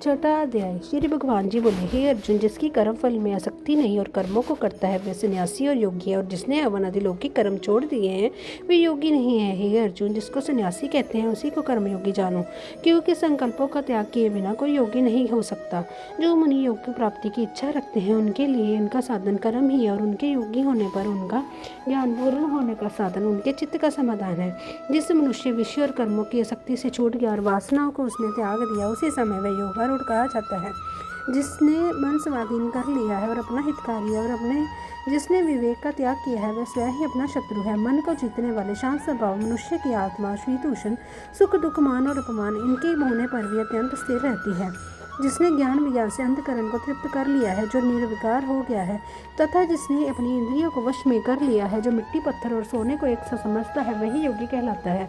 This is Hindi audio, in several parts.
छठा श्री भगवान जी बोले, हे अर्जुन, जिसकी कर्म फल में आसक्ति नहीं और कर्मों को करता है वह सन्यासी और योगी है, और जिसने अवन आदि लौकिक कर्म छोड़ दिए हैं वे योगी नहीं है। हे अर्जुन, जिसको सन्यासी कहते हैं उसी को कर्मयोगी जानो, क्योंकि संकल्पों का त्याग किए बिना कोई योगी नहीं हो सकता। जो मुनि योग की प्राप्ति की इच्छा रखते हैं उनके लिए इनका साधन कर्म ही है, और उनके योगी होने पर उनका ज्ञान पूर्ण होने का साधन उनके चित्त का समाधान है। जिस मनुष्य विषय और कर्मों की आसक्ति से छूट गया और वासनाओं को उसने त्याग दिया, उसी समय वह योगारूढ़ कहा जाता है। जिसने मन स्वाधीन कर लिया है और अपना हितकारी है, और जिसने विवेक का त्याग किया है वह स्वयं ही अपना शत्रु है। मन को जीतने वाले शांत स्वभाव मनुष्य की आत्मा शीतोष्ण सुख दुख मान और अपमान इनके होने पर भी अत्यंत स्थिर रहती है। जिसने ज्ञान विज्ञान से अंतःकरण को तृप्त कर लिया है, जो निर्विकार हो गया है, तथा जिसने अपनी इंद्रियों को वश में कर लिया है, जो मिट्टी पत्थर और सोने को एक सा समझता है, वही योगी कहलाता है।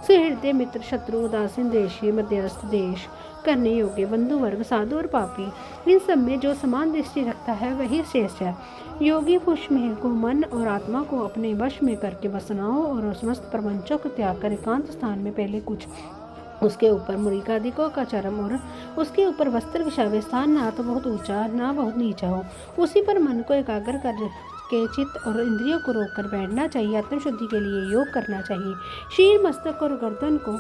सुहृदय मित्र शत्रु उदासीन देशी मध्यस्थ देश करने योग्य बंधु वर्ग साधु और पापी, इन सब में जो समान दृष्टि रखता है वही श्रेष्ठ है। योगी पुरुष में को मन और आत्मा को अपने वश में करके वासनाओं और समस्त प्रपंचों को त्याग कर एकांत स्थान में पहले कुछ उसके ऊपर मुरिकादिकों का चरम और उसके ऊपर वस्त्र विछावे स्थान ना तो बहुत ऊंचा ना बहुत नीचा हो, उसी पर मन को एकाग्र कर के चित्त और इंद्रियों को रोककर बैठना चाहिए। आत्मशुद्धि के लिए योग करना चाहिए। शीर मस्तक और गर्दन को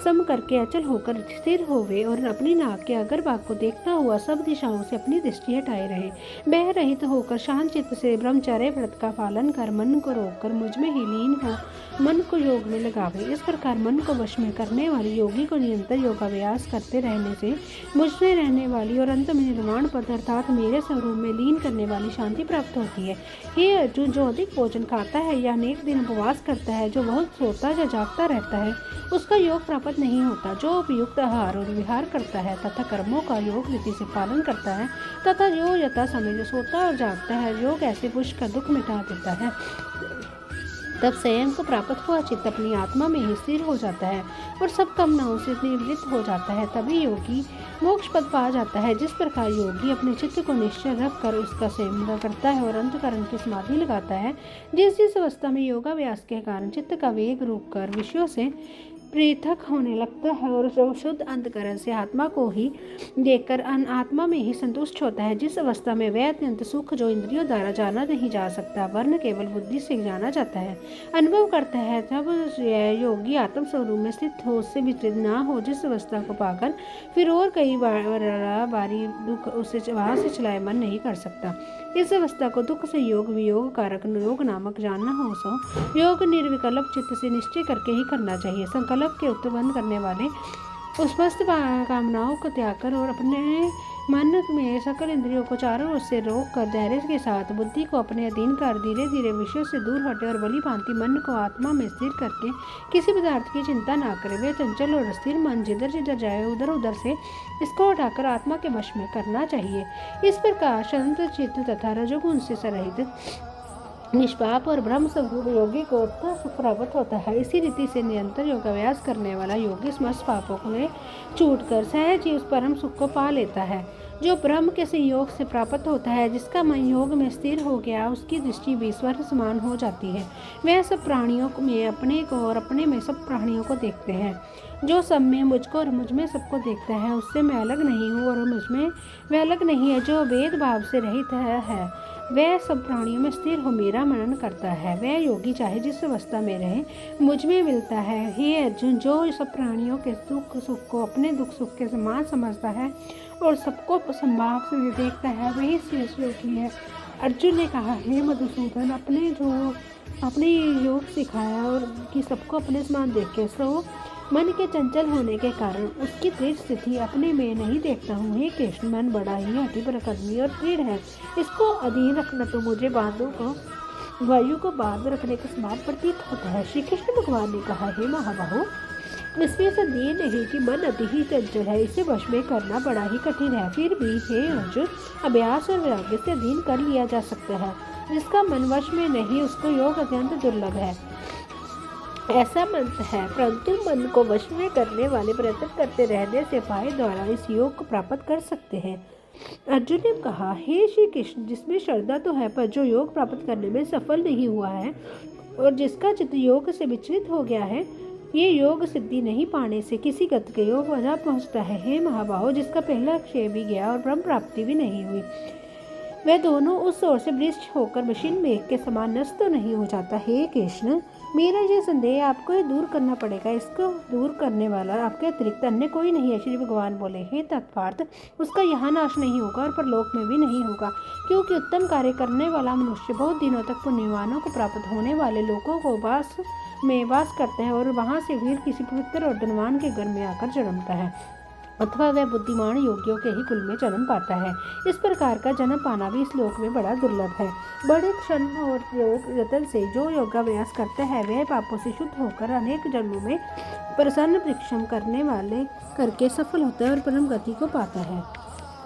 सम करके अचल होकर स्थिर होवे और अपनी नाक के अगर भाग को देखता हुआ सब दिशाओं से अपनी दृष्टि हटाए रहे। भय रहित होकर शांत चित्त से ब्रह्मचर्य व्रत का पालन कर मन को रोककर मुझ में ही लीन हो मन को योग में लगावे। इस प्रकार मन को वश में करने वाली योगी को निरंतर योगाभ्यास करते रहने से मुझ में रहने वाली और अंत में निर्वाण पद अर्थात मेरे स्वरूप में लीन करने वाली शांति प्राप्त होती है। हे अर्जुन, जो अधिक भोजन खाता है या अनेक दिन उपवास करता है, जो बहुत सोता या जागता रहता है, उसका योग प्राप्त नहीं होता। जो उपयुक्त आहार और विहार करता है तथा कर्मों का योग रीति से पालन करता है तथा जो यथा समय सोता और जागता है, योग ऐसे पुरुष का दुख मिटा देता है, तब स्वयं को प्राप्त हुआ चित्त अपनी आत्मा में ही स्थिर हो जाता है और सब कामनाओं से निवृत्त हो जाता है। तभी योगी मोक्ष पद पा जाता है। जिस प्रकार योगी अपने चित्त को निश्चय रखकर उसका संयम करता है और अंतःकरण की समाधि लगाता है, जिस अवस्था में योगाभ्यास के कारण चित्त का वेग रोक कर विषयों से पृथक होने लगता है और जो शुद्ध अंतःकरण से आत्मा को ही देखकर आत्मा में ही संतुष्ट होता है, जिस अवस्था में वह अत्यंत सुख जो इंद्रियों द्वारा जाना नहीं जा सकता वर्ण केवल बुद्धि से जाना जाता है अनुभव करता है, तब यह योगी आत्म स्वरूप में स्थित हो उससे विचलित ना हो। जिस अवस्था को पाकर फिर और कई बारी दुख उसे वहां से चलाए मन नहीं कर सकता, इस अवस्था को दुख से योग वियोग कारक योग नामक जानना हो। सो योग निर्विकल्प चित्त से निश्चय करके ही करना चाहिए। संकल्प के उत्पन्न करने वाले उस समस्त कामनाओं को त्याग कर और अपने मन में सकल इंद्रियों को चारों ओर से रोक कर धैर्य के साथ बुद्धि को अपने अधीन कर धीरे धीरे विषयों से दूर हटे और भली भांति मन को आत्मा में स्थिर करके किसी पदार्थ की चिंता ना करे। वे चंचल और स्थिर मन जिधर जिधर जाए उधर उधर से इसको उठाकर आत्मा के वश में करना चाहिए। इस प्रकार शांत चित्त तथा रजोगुण से रहित निष्पाप और ब्रह्म स्वरूप योगी को उत्तर सुख प्राप्त होता है। इसी रीति से निरंतर योगाभ्यास करने वाला योगी समस्त पापों में छूटकर सहज ही उस परम सुख को पा लेता है जो ब्रह्म के संयोग से प्राप्त होता है। जिसका मन योग में स्थिर हो गया उसकी दृष्टि भी स्वर्ग समान हो जाती है। वह सब प्राणियों में अपने को और अपने में सब प्राणियों को देखते हैं। जो सब में मुझको और मुझ में सबको देखता है उससे मैं अलग नहीं हूँ और मुझ में वह अलग नहीं है। जो भेदभाव से रहित है वह सब प्राणियों में स्थिर हो मेरा मनन करता है। वह योगी चाहे जिस अवस्था में रहे मुझ में मिलता है। हे अर्जुन, जो सब प्राणियों के दुख सुख को अपने दुख सुख के समान समझता है और सबको संभाव से देखता है वही श्रेष्ठ योगी है। अर्जुन ने कहा, हे मधुसूदन, अपने योग सिखाया और कि सबको अपने समान देखे, सो मन के चंचल होने के कारण उसकी दृढ़ स्थिति अपने में नहीं देखता हूँ। हे कृष्ण, मन बड़ा ही हठी प्रकर्मी और दृढ़ है, इसको अधीन रखना तो मुझे वायु को बांध रखने के समान प्रतीत होता है। श्री कृष्ण भगवान ने कहा, हे महाबाहु, इसमें संदेह नहीं कि मन अति ही चंचल है, इसे वश में करना बड़ा ही कठिन है। फिर भी हे अर्जुन, अभ्यास और वैराग्य से अधीन कर लिया जा सकता है। जिसका मन वश में नहीं उसको योग अत्यंत दुर्लभ है, ऐसा मंत्र है। परंतु मन को वश में करने वाले प्रयत्न करते रहने से उपाय द्वारा इस योग को प्राप्त कर सकते हैं। अर्जुन ने कहा, हे श्री कृष्ण, जिसमें श्रद्धा तो है पर जो योग प्राप्त करने में सफल नहीं हुआ है और जिसका चित्त योग से विचलित हो गया है ये योग सिद्धि नहीं पाने से किसी गत के योग वजह पहुँचता है। हे महाबाहो, जिसका पहला क्षय भी गया और ब्रह्म प्राप्ति भी नहीं हुई, वह दोनों उस ओर से भ्रष्ट होकर मशीन मेघ के समान नष्ट तो नहीं हो जाता। हे कृष्ण, मेरा ये संदेह आपको ये दूर करना पड़ेगा। इसको दूर करने वाला आपके अतिरिक्त अन्य कोई नहीं है। श्री भगवान बोले, हे तत्पार्थ, उसका यहाँ नाश नहीं होगा और परलोक में भी नहीं होगा, क्योंकि उत्तम कार्य करने वाला मनुष्य बहुत दिनों तक पुण्यवानों को प्राप्त होने वाले लोगों को वास करते हैं और वहाँ से वीर किसी पवित्र और धनवान के घर में आकर जन्मता है, अथवा वह बुद्धिमान योगियों के ही कुल में जन्म पाता है। इस प्रकार का जन्म पाना भी इस लोक में बड़ा दुर्लभ है। बड़े क्षण और योग यत्न से जो योगाभ्यास करता है वह पापों से शुद्ध होकर अनेक जन्मों में प्रसन्न परिश्रम करने वाले करके सफल होता है और परम गति को पाता है।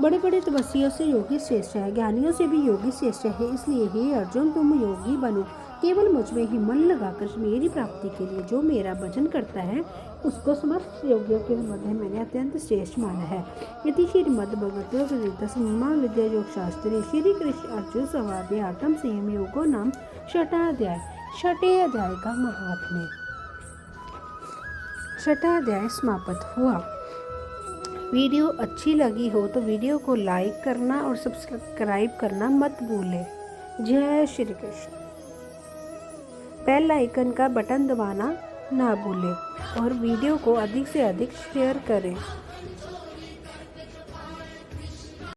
बड़े बड़े तपस्वियों से योगी श्रेष्ठ है, ज्ञानियों से भी योगी श्रेष्ठ है। इसलिए हे अर्जुन, तुम योगी बनो, केवल मुझ में ही मन लगाकर मेरी प्राप्ति के लिए जो मेरा भजन करता है उसको समस्त योगियों के मध्य मैंने अत्यंत श्रेष्ठ माना है। यदि श्रीमद्भगवद्गीता विद्या योग शास्त्री श्री कृष्ण अर्जुन संवादे आत्म संयम योगो नाम छठा अध्याय का महात्म्य। छठा अध्याय समाप्त हुआ। वीडियो अच्छी लगी हो तो वीडियो को लाइक करना और सब्सक्राइब करना मत भूलें। जय श्री कृष्ण। बेल आइकन का बटन दबाना ना भूलें और वीडियो को अधिक से अधिक शेयर करें।